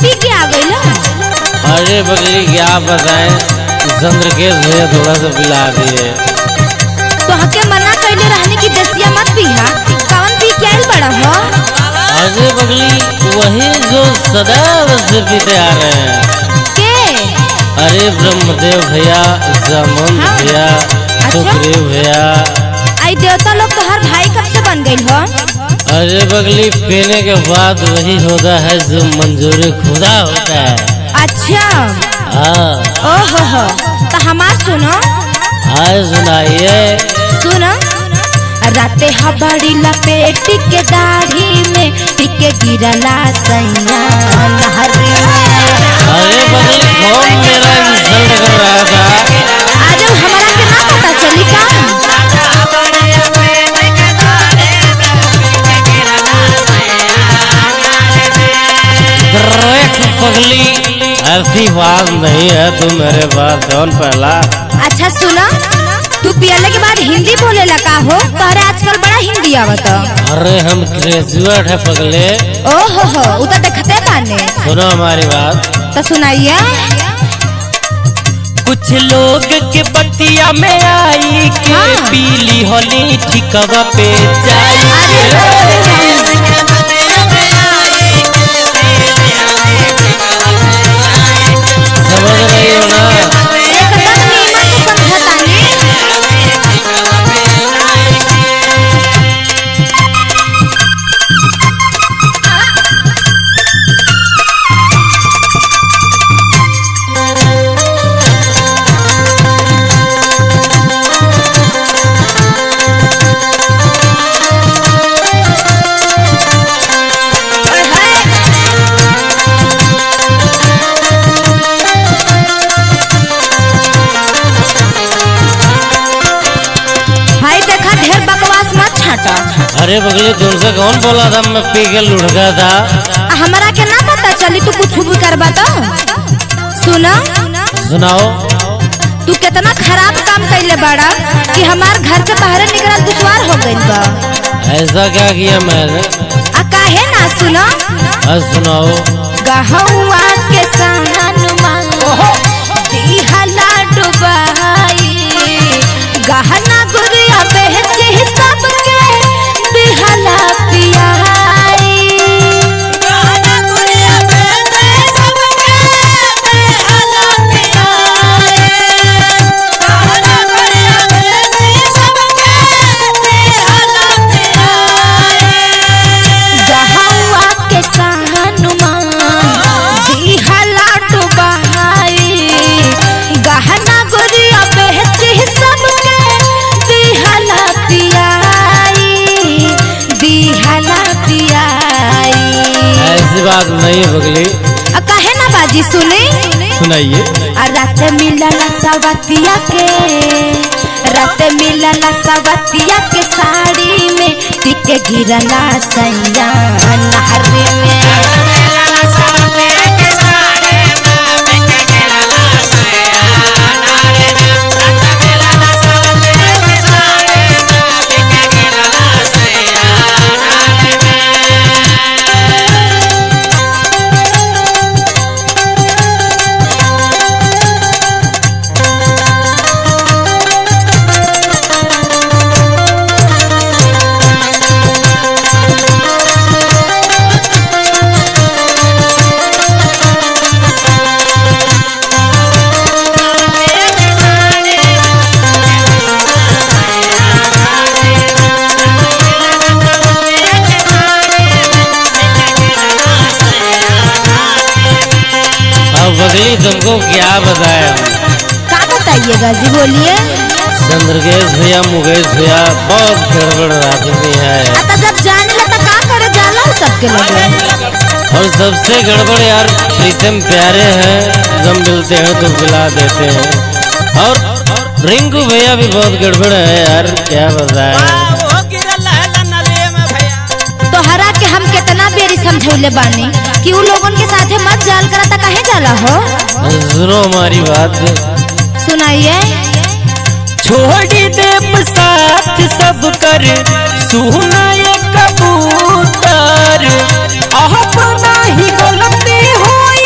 पी के आ गई ना? अरे बगली क्या बताएं, चंद्रकेश भैया थोड़ा सा पिला दिए। तो हके मना कैले रहने की दसिया मत पीहा, कौन पी के आइल बड़ा हो? अरे बगली वही जो सदैव से पीते आ रहे हैं। के? अरे ब्रह्मदेव भैया, जामुन भैया, सुग्रीव भैया। आई देवता लोग तो हर भाई कब से बन गई हो? अरे बगली पीने के बाद वही होता है जो मंजूरी खुदा होता है। अच्छा हाँ। ओहो हो, तो हमार सुनो। हाँ सुनाइए। सुनो, राते हबड़ी लपेट के दाढ़ी में टिके गिरला सैया नहर में। अरे बगली कौन मेरा इंसल्ट कर रहा था? आज हमारा के ना पता चली का? पगली ऐसी बात नहीं है, तू मेरे पास कौन पहला। अच्छा सुना, तू पियले के बाद हिंदी बोले लगा हो? तारे आजकल बड़ा हिंदी आवत। अरे हम ग्रेजुएट है पगले। ओहो हो, उधर देखते बाने। सुनो हमारी बात तो सुनाइए। कुछ लोग के बतिया में आई के पीली होली ठिकवा पे जाई। समझ रही हो ना? एकदम नीमन से समझतानी। अरे बगली तुमसे कौन बोला था मैं पी के लुढ़का था? हमारा के ना पता चली, तू कुछ भी करबा तो? सुना, सुनाओ। तू कितना खराब काम कैले बड़ा कि हमार घर से बाहर निकलल दुश्वार हो गइल बा। ऐसा क्या किया मैंने? काहे ना सुना? सुनाओ। गहुआ के सननुमा दिहला डुबाई, गहना गुड़िया बेचे सबके दिहला पियाई। गहना गुड़िया बेचे सबके दिहला पियाई, गहना गुड़िया बेचे सबके दिहला पियाई। गहुआ के सननुमा दिहला डुबाई, गहना गुड़िया बेचे सबके दिहला पियाई, दिहला पियाई। ऐसी बात नहीं बगली। काहे ना बाजी? सुनी, सुनाइए। रात मिलला सवतिया के, रात मिलला सवतिया के साड़ी में टिके गिरला सैया नहर में। बगली तुमको क्या बताया? क्या बताइएगा जी, बोलिए। चंद्रकेश भैया, मुकेश भैया बहुत गड़बड़ आदमी है। आता जब जाने लगा क्या करे, जाला सबके लगे। और सबसे गड़बड़ यार प्रीतम प्यारे हैं, जब मिलते हैं तो बुला देते हैं। और रिंकू भैया भी बहुत गड़बड़ है यार, क्या बताएं। तोहरा के हम कितना बेरी समझौले बानी कि उन लोगों के साथे मत जाल करा, ता काहे जाला हो? सुनो हमारी बात। सुनाइए। छोड़ी दे साथ सब कर सुना ये कबूतर, अपना ही गलती हुई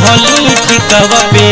धली ठिकवा पे